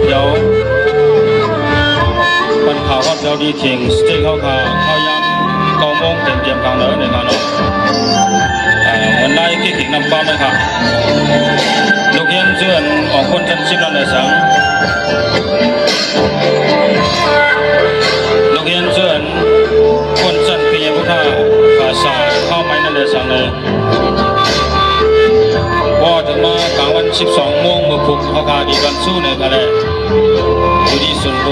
票，奔跑发票的停，最后靠样高峰点讲了你看咯，วันได้กี่ขิงนำป้าไหมครับลูกเฮียนเชื่อนออกคนชั้นชิบนั่นเลยสังลูกเฮียนเชื่อนคนชั้นเพียงพุทธาภาษาเข้าไม่นั่นเลยสังเลยว่าถึงมากลางวัน12 โมงมือผูกเขาขาดีกันสู้ในทะเลอยู่ที่สุนโบ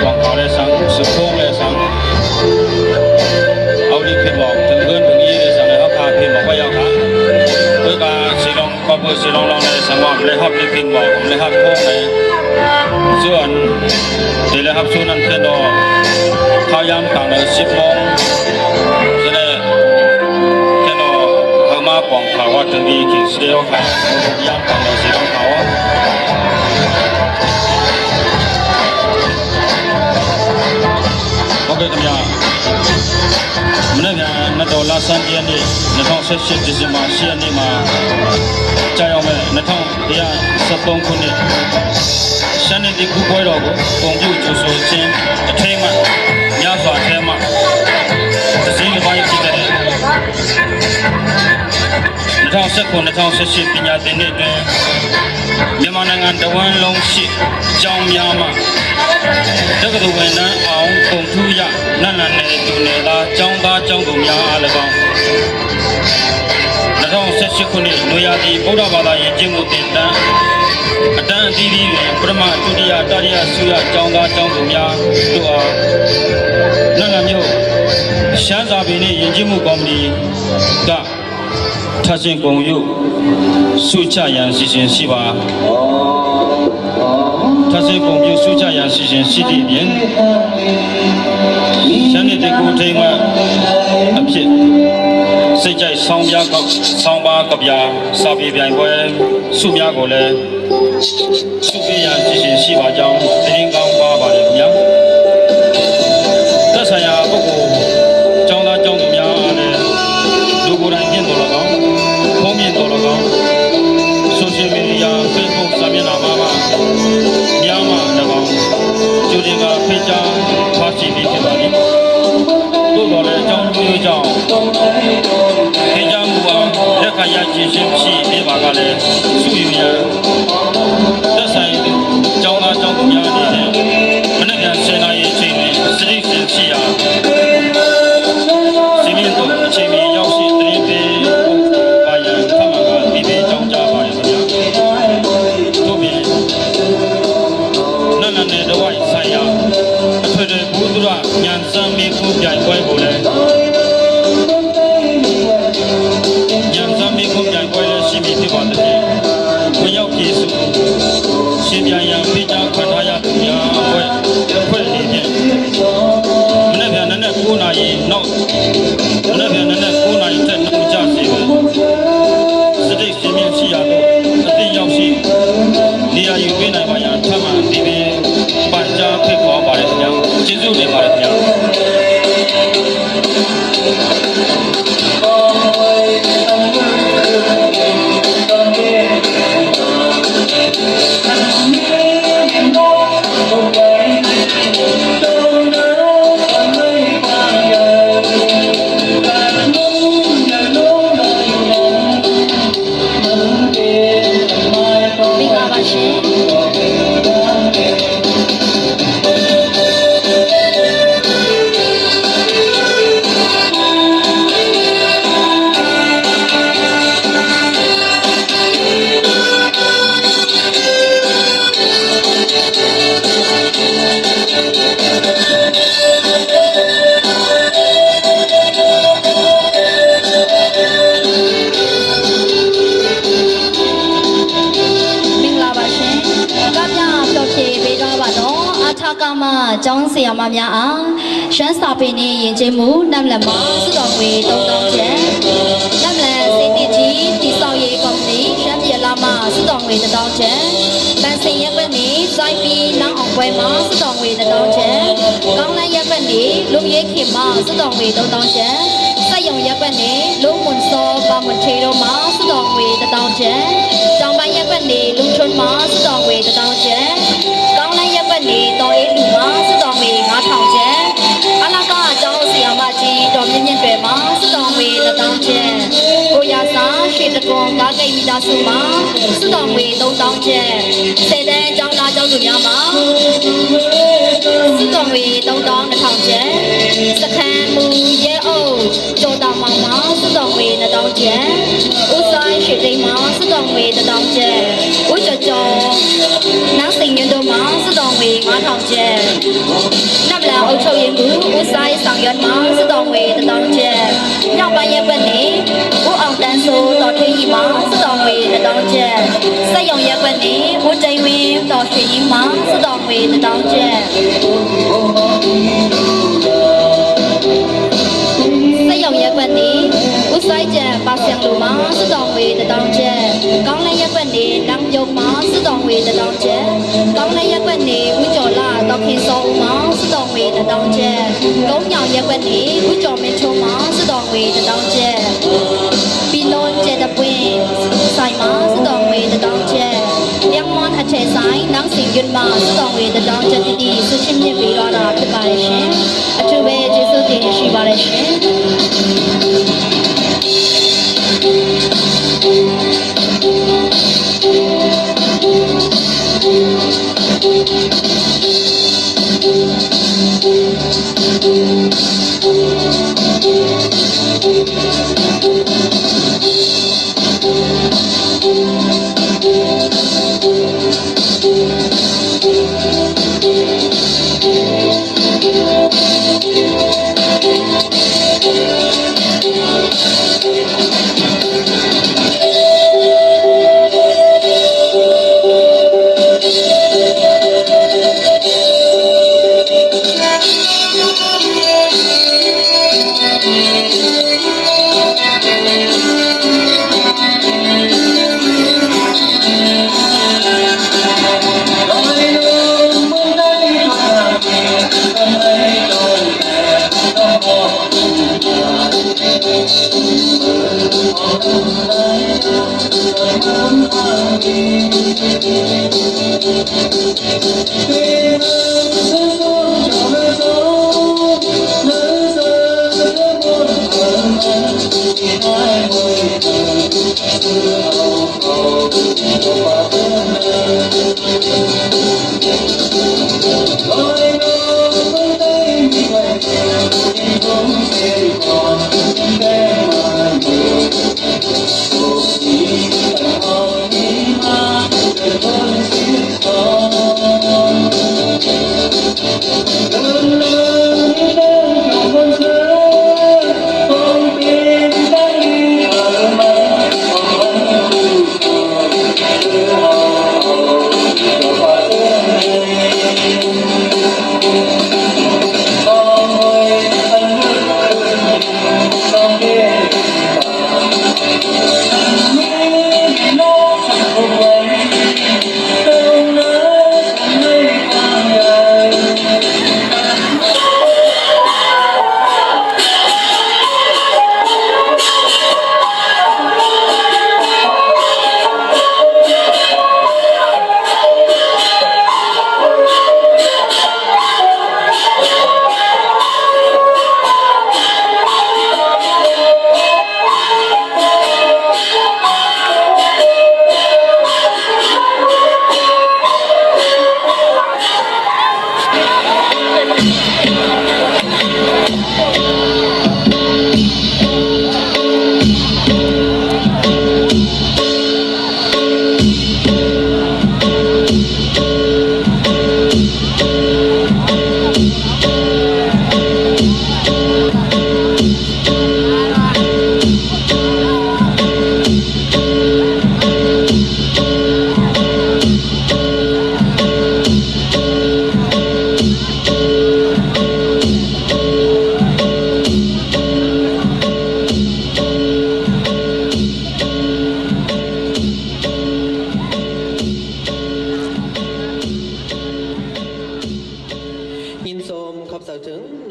วางเขาเลยสังสุโค้งเลยสังเอาดีเพียงบอกถึงเพื่อนถึงยี่เลยสังเลยเขาขาเพียงบอกว่าอยากขาเพื่อการสีลงก็เพื่อสีลงเลยสังว่าเลยครับดีเพียงบอกเลยครับโค้งเลยส่วนที่เลยครับสู้นั่นเพียงดอเขาย้ำกลางเลย10 โมงจะได้เพียงดอเขามาปองเขาว่าถึงดีขิงเสียวขาย้ำกลางเลยสีลงเขาโอเคกันยังมันเนี่ยนัดดอลลาร์3 เดือนนี่2017 December 4 นี่มาใจเอาไหม2013 ခုနှစ်ရှမ်းပြည်ကူပွဲတော်ကိုပုံပြုကျူဆိုခြင်းအထိမ်းအမှတ်ညစွာထဲမှာသစည်းတစ်ပိုင်းဖြစ်တဲ့2019-2018 ပညာသင်နှစ်အတွင်းမြန်မာနိုင်ငံတဝန်းလုံးရှိကျောင်းများမှာတက္ကသိုလ်ဝန်ထမ်းအောင်ပုံထူးရနတ်နတ်နယ်သူနယ်သားကျောင်းသားကျောင်းသူများအား၎င်း2018 ခုနှစ်နွေရာသီဗုဒ္ဓဘာသာယဉ်ကျေးမှုသင်တန်းအတန်းအသီးသီးတွင်ပထမဒုတိယတတိယဆုရကျောင်းသားကျောင်းသူများတို့အားနတ်နတ်မြို့ရှမ်းစာပေနှင့်ယဉ်ကျေးမှုကော်မတီကထပ်ဆင့်ကုန်ယူဆုချရန်စီစဉ်ရှိပါထပ်ဆင့်ကုန်ယူဆုချရန်စီစဉ်ရှိသည့်ပြင်ရှမ်းပြည်ကိုထိန်မှအဖြစ်စိတ်ကြိုက်ဆောင်းပြားကောက်ဆောင်းပါကဗျာစာပေပြိုင်ပွဲဆုများကိုလည်းဆုပေးရန်စီစဉ်ရှိပါကြောင်းသတင်းကောင်းပါပါတယ်ခင်ဗျာသက်ဆိုင်ရာပုဂ္ဂိုလ်ကျောင်းသားကျောင်းသူများအားလည်းလူကိုယ်တိုင်ကျင့်တော်၎င်းဖုံးမြင်တော်၎င်း social media Facebook စာမျက်နှာမှာများမှာ၎င်းကျူတင်ကဖိတ်ကြားထားရှိပြီးဖြစ်ပါသည်တို့တော်လည်းအကြောင်းမျိုးကြောင့်ဖိတ်ကြားမှုအားလက်ခံရခြင်းရှိပြီးပါကလည်းဆုယူရန်သက်ဆိုင်သူကျောင်းသားကျောင်းသူများအနေနဲ့မနေ့က10 နာရီအချိန်တွင်စတိစင်ရှိရာစီမင်းတို့အချိန်မီရောက်ရှိသတင်းပေးပါရန်ထပ်မံကပြည်ပေးကြောင်းကြားပါရခင်ဗျာတို့ပြင်နန္ဒနယ်တဝိုက်ဆိုင်ရာအထွေထွေဘုဒ္ဓဉာဏ်စံမီခုပြိုင်ပွဲကိုလည်းဉာဏ်စံမီခုပြိုင်ပွဲလည်းရှိပြီးဖြစ်ပါသည်ဝင်ရောက်ပြည်စုရှင်ပြိုင်ရန်ဖိတ်ကြားခွင့်ထားရသူများအဖွဲ့အနေနဲ့မနေ့ကနနက်9 နာရီနောက်မနေ့ကနနက်9 နာရီထက်နောက်ကျစီကိုစတိတ်ရှင်မြင့်ရှိရတော့အသိရောက်ရှိနေရာယူပေးနိုင်ပါရန်ထပ်မံဒီပင်ပန်ကြားဖိတ်ခေါ်ပါတယ်ခင်ဗျာကျေးဇူးတင်ပါတယ်ခင်ဗျာကျောင်းဆရာမများအားရှမ်းစာပေနှင့်ယဉ်ကျေးမှုနမ်လမစုတော်ငွေ3000ကျပ်နမ်လစိတ်တကြီးတိဆောက်ရေးကော်မတီရှမ်းပြည်လာမစုတော်ငွေ1000ကျပ်ပန်းစင်ရက်ွက်နှင့်စိုက်ပြီးနောက်အောင်ပွဲမှာစုတော်ငွေ1000ကျပ်ကောင်းလန်းရက်ွက်နှင့်လူရဲခင်မှာစုတော်ငွေ3000ကျပ်စက်ရုံရက်ွက်နှင့်လူမွန်စောပါမထေတို့မှာစုတော်ငွေ1000ကျပ်ကျောင်းပိုင်းရက်ွက်နှင့်လူထွန်းမှာစုတော်ငွေ1000ကျပ်ကောင်းလ နတောင်းကျဲကိုရစာရွှေတကွန်ကားကိတ်မိသားစုမှာစုတော်ငွေ3000ကျဲဆယ်တန်းကျောင်းသားကျောင်းသူများမှာစုတော်ငွေ3000ကျဲစခန်းမူရဲအုပ်ကျော်တော်မောင်မှာစုတော်ငွေ2000ကျဲဦးဆိုင်ရွှေသိမ်းမှာစုတော်ငွေ1000ကျဲဦးကျော်ကျော်နောက်စိန်ညွန်းတို့မှာစုတော်ငွေ9000ကျဲနဗလာအုပ်ချုပ်ရေးမှုဦးဆိုင်ဆောင်ရွက်မှာစုတော်ငွေ1000ကျဲမြောက်ပိုင်းရပ်ကွက်နေဦးအောင်တန်းစိုးတော်ထွေးကြီးမှာစုတော်ငွေ1000ကျဲစက်ရုံရပ်ကွက်နေဦးတိန်ဝင်းတော်ရွှေကြီးမှာစုတော်ငွေ1000ကျဲစက်ရုံရပ်ကွက်နေဦးဆိုင်ကျန်ပါစံလူမှာစုတော်ငွေ1000ကျဲကောင်းလဲရပ်ကွက်နေနမ်ယုံမှာစုတော်ငွေ1000ကျဲကောင်းလဲရပ်ကွက်နေဦးကျော်လာတော်ခင်စောဦးမှာစုတော်ငွေ1000ကျဲကုန်းညောင်ရပ်ကွက်နေဦးကျော်မင်းချုံမှာစုတော်ငွေ1000ကျဲပြီးလွန်ကျဲတပွင့်ဆိုင်မှာစုတော်ငွေ1000ကျဲလျံမွန်အထက်ဆိုင်နောက်စီယွန်းမှာစုတော်ငွေ1000ကျဲတီဆုရှင်မြင့်ပေးတော့တာဖြစ်ပါတယ်ရှင်အထူးပဲကျေးဇူးတင်ရှိပါတယ်ရှင်